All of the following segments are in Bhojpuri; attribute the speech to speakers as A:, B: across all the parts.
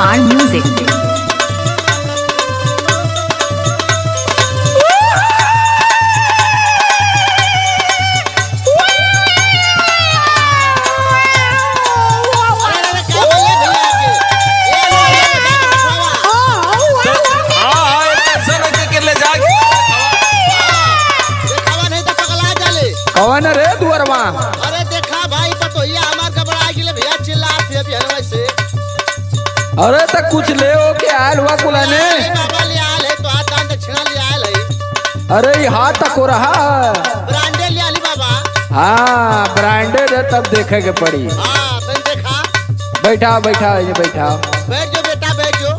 A: Kumar Music.
B: कौन रे दुअरवा?
C: अरे देखा भाई पतोहिया हमार घबरा गेले भैया चिल्लात है बिहान वैसे।
B: अरे त कुछ ले हो के आयल हुआ कुलाने।
C: बाबा ले आयल है तो हाथ दान दक्षिणा ले आयल है।
B: अरे ये हाथ तक हो रहा
C: ब्रांडेड ले आली बाबा।
B: हाँ ब्रांडेड है तब देखे के पड़ी।
C: हाँ तन देखा।
B: बैठा बैठा ये बैठा।
C: बैठ जो बेटा बैठ जो।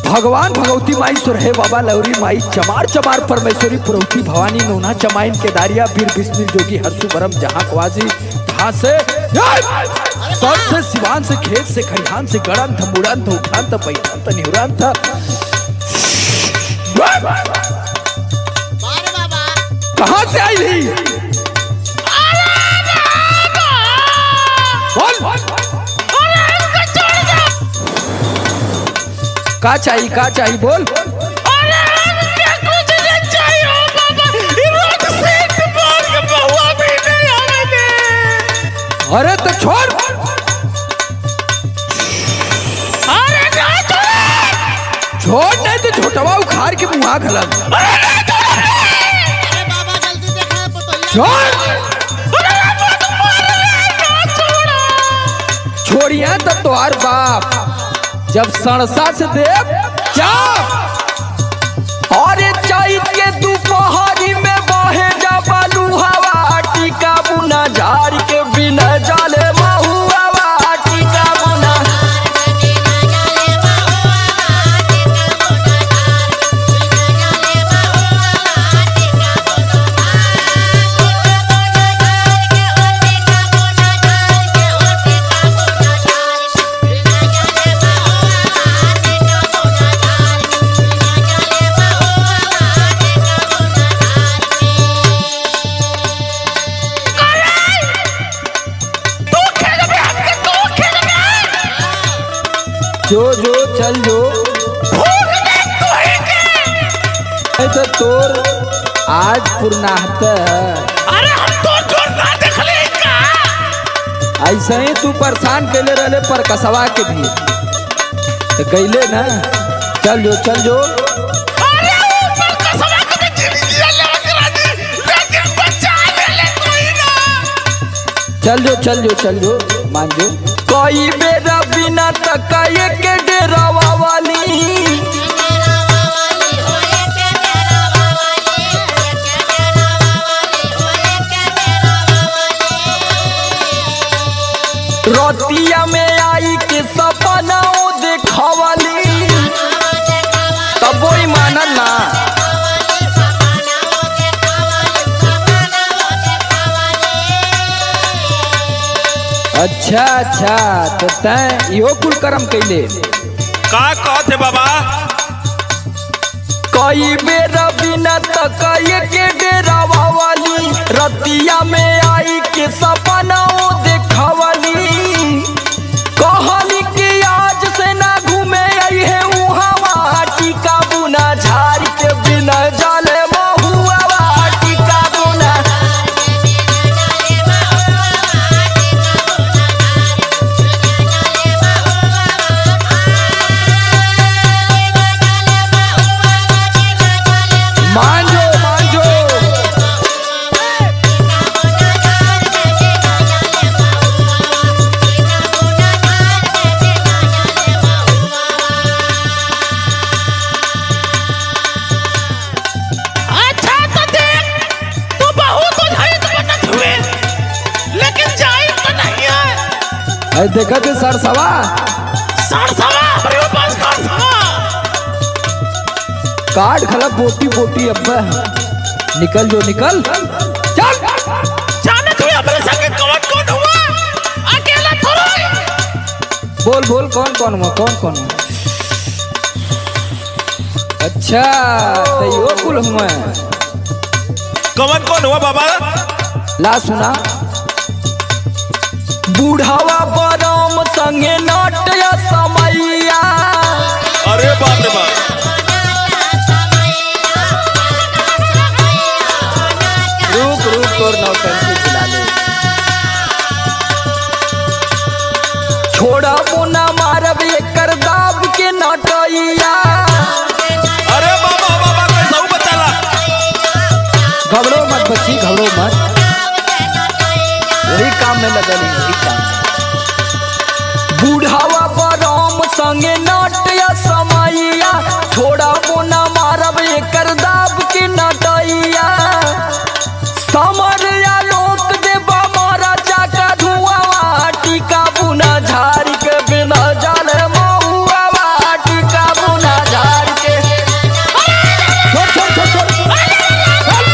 B: भगवान भगवती माई सुरहे बाबा लौरी माई चमार चमार परमेश्वरी पुरौती भवानी नौना चमाइन केदारिया वीर बिस्मिल जोगी हर्षु बरम जहाँ क्वाजी जहाँ से सर से सिवान से खेत से खरिहान से गड़न था मुड़न था उठान था पैठान था निहुरान था।
C: मारे बाबा।
B: कहाँ से आई थी? बोल का चाहिए बोल। अरे तो छोड़। छोड़ नहीं तो छोटवा उखाड़ के मुँह खलम।
C: अरे बाबा जल्दी देखा पतोहिया।
B: छोड़ छोड़िया तब तोहार बाप जब सड़सा से देव चाप और चैत के दोपहरी में बहे जा बालू हवा टीका बुना झाड़ के बिना जाले महुआ टीका बुना। जो जो चल जो तो तोर आज पूर्णाहत।
D: अरे हम तो जोर ना देखले का।
B: ऐसे ही तू परेशान कैले रहले पर कसवा के भी तो गईले ना। चल जो
D: अरे ऊपर कसवा के भी चली दिया लगा दी लेकिन बचा ले कोई ना।
B: चल जो मान जो। कोई बेरा बिना तकाए के डेरावा वाली रोतिया में आई के सपना देखवाली तब वही मानल ना। अच्छा तो तैं इहो कुल कर्म कैले।
D: का कहते बाबा?
B: कई बेर बिना तकाए के डेरावा वाली रतिया में आई के सपना देखवाली कहली कि आज से ना घूमे आई है उहावा टीका बुना झाड़ के बिना जाले महुआ टीका बुना। मान जो
D: अच्छा तो देख तू बहुत उधाइत बनत हुए लेकिन जाई तो नहीं है।
B: देखा थे सरसवा
D: हमारे पास
B: काट खला बोटी अब्बा निकल जो निकल। चल
D: जाने तू अपने संगे कौन हुआ अकेला थोड़ा।
B: बोल कौन हुआ? अच्छा तो यो कुल हुआ
D: कौन कौन हुआ बाबा?
B: ला सुना। बूढ़ावा बरम संगे नाट्य समैया।
D: अरे बाप रे बाप।
B: रुक रुक तोर नौटंकी खिला ले। छोड़ा मुना मारब एकर दाब के नटैया।
D: अरे बाबा बाबा कैसा बचाला?
B: घबरो मत बच्ची घबरो मत, वही काम में लगल वही काम। बूढ़ावा बरम संगे नाट्य समैया। छोड़ा मुना मारब एकर दाब के नटैया। समर आलोक देवा मारा चाका धुआवा। टीका बुना झाड़ के बिना जाने महुआ। टीका बुना झाड़ के छोड़ छोड़ छोड़ छोड़ निकल।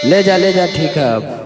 B: ले जा ठीक है अब।